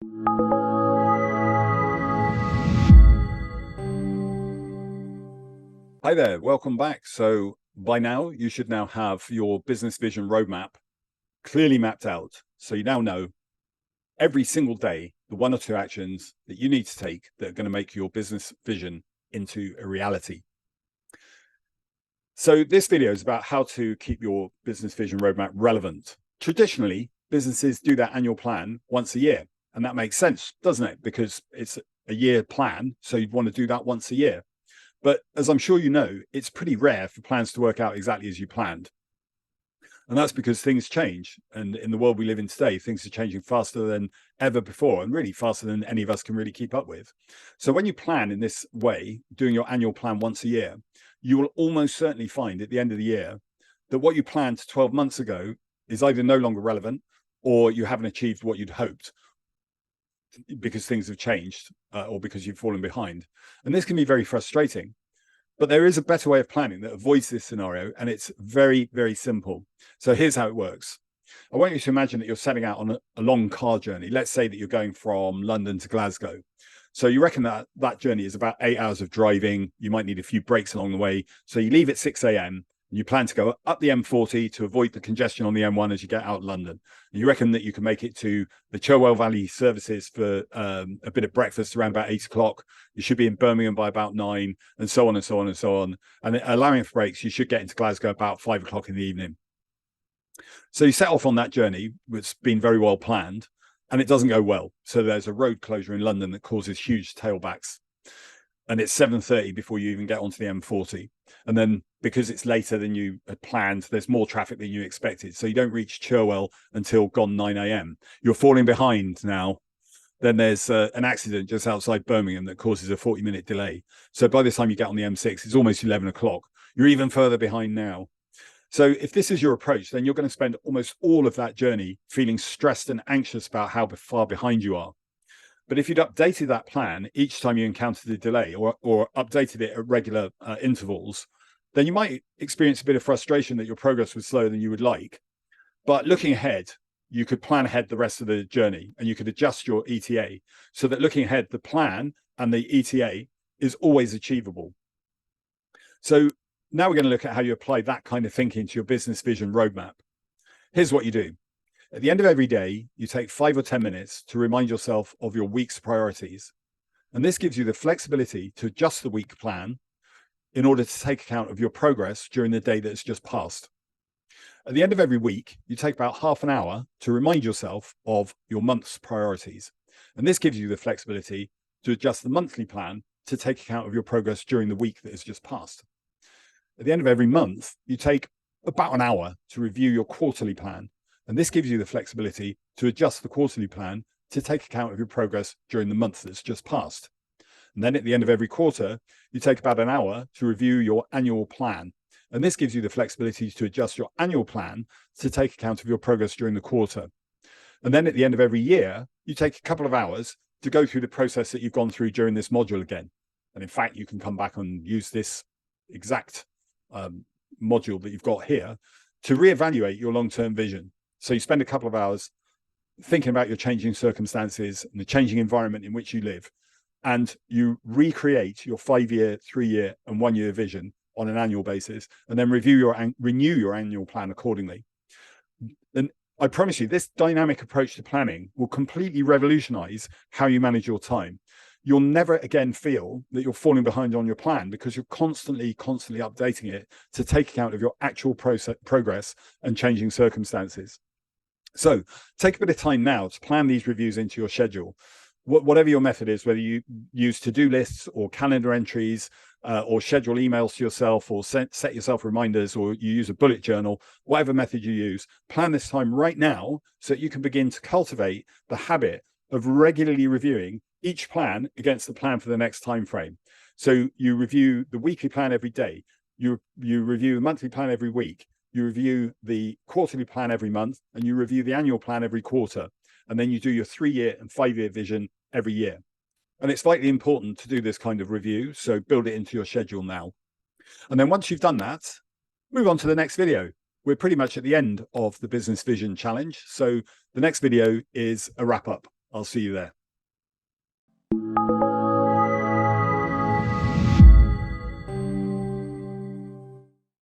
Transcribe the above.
Hi there, welcome back. So by now, you should now have your business vision roadmap clearly mapped out. So you now know every single day the one or two actions that you need to take that are going to make your business vision into a reality. So this video is about how to keep your business vision roadmap relevant. Traditionally, businesses do their annual plan once a year, and that makes sense, doesn't it? Because it's a year plan, so you'd want to do that once a year. But as I'm sure you know, it's pretty rare for plans to work out exactly as you planned. And that's because things change. And in the world we live in today, things are changing faster than ever before, and really faster than any of us can really keep up with. So when you plan in this way, doing your annual plan once a year, you will almost certainly find at the end of the year that what you planned 12 months ago is either no longer relevant or you haven't achieved what you'd hoped because things have changed or because you've fallen behind. And this can be very frustrating. But there is a better way of planning that avoids this scenario, and it's very, very simple. So here's how it works. I want you to imagine that you're setting out on a long car journey. Let's say that you're going from London to Glasgow. So you reckon that that journey is about 8 hours of driving. You might need a few breaks along the way. So you leave at 6 a.m. You plan to go up the M40 to avoid the congestion on the M1 as you get out of London. You reckon that you can make it to the Cherwell Valley services for a bit of breakfast around about 8 o'clock. You should be in Birmingham by about 9, and so on and so on and so on. And allowing for breaks, you should get into Glasgow about 5 o'clock in the evening. So you set off on that journey, which has been very well planned, and it doesn't go well. So there's a road closure in London that causes huge tailbacks. And it's 7:30 before you even get onto the M40. And then because it's later than you had planned, there's more traffic than you expected. So you don't reach Cherwell until gone 9 a.m. You're falling behind now. Then there's an accident just outside Birmingham that causes a 40-minute delay. So by the time you get on the M6, it's almost 11 o'clock. You're even further behind now. So if this is your approach, then you're going to spend almost all of that journey feeling stressed and anxious about how far behind you are. But if you'd updated that plan each time you encountered a delay or updated it at regular intervals, then you might experience a bit of frustration that your progress was slower than you would like. But looking ahead, you could plan ahead the rest of the journey and you could adjust your ETA so that looking ahead, the plan and the ETA is always achievable. So now we're going to look at how you apply that kind of thinking to your business vision roadmap. Here's what you do. At the end of every day, you take 5 or 10 minutes to remind yourself of your week's priorities. And this gives you the flexibility to adjust the week plan in order to take account of your progress during the day that's just passed. At the end of every week, you take about half an hour to remind yourself of your month's priorities. And this gives you the flexibility to adjust the monthly plan to take account of your progress during the week that has just passed. At the end of every month, you take about an hour to review your quarterly plan. And this gives you the flexibility to adjust the quarterly plan to take account of your progress during the month that's just passed. And then at the end of every quarter, you take about an hour to review your annual plan. And this gives you the flexibility to adjust your annual plan to take account of your progress during the quarter. And then at the end of every year, you take a couple of hours to go through the process that you've gone through during this module again. And in fact, you can come back and use this exact module that you've got here to reevaluate your long-term vision. So you spend a couple of hours thinking about your changing circumstances and the changing environment in which you live, and you recreate your 5-year, 3-year, and 1-year vision on an annual basis, and then renew your annual plan accordingly. And I promise you, this dynamic approach to planning will completely revolutionize how you manage your time. You'll never again feel that you're falling behind on your plan because you're constantly updating it to take account of your actual progress and changing circumstances. So take a bit of time now to plan these reviews into your schedule. Whatever your method is, whether you use to-do lists or calendar entries or schedule emails to yourself or set yourself reminders or you use a bullet journal, whatever method you use, plan this time right now so that you can begin to cultivate the habit of regularly reviewing each plan against the plan for the next time frame. So you review the weekly plan every day, you review the monthly plan every week, you review the quarterly plan every month, and you review the annual plan every quarter. And then you do your 3-year and 5-year vision every year. And it's vitally important to do this kind of review. So build it into your schedule now. And then once you've done that, move on to the next video. We're pretty much at the end of the Business Vision Challenge. So the next video is a wrap up. I'll see you there.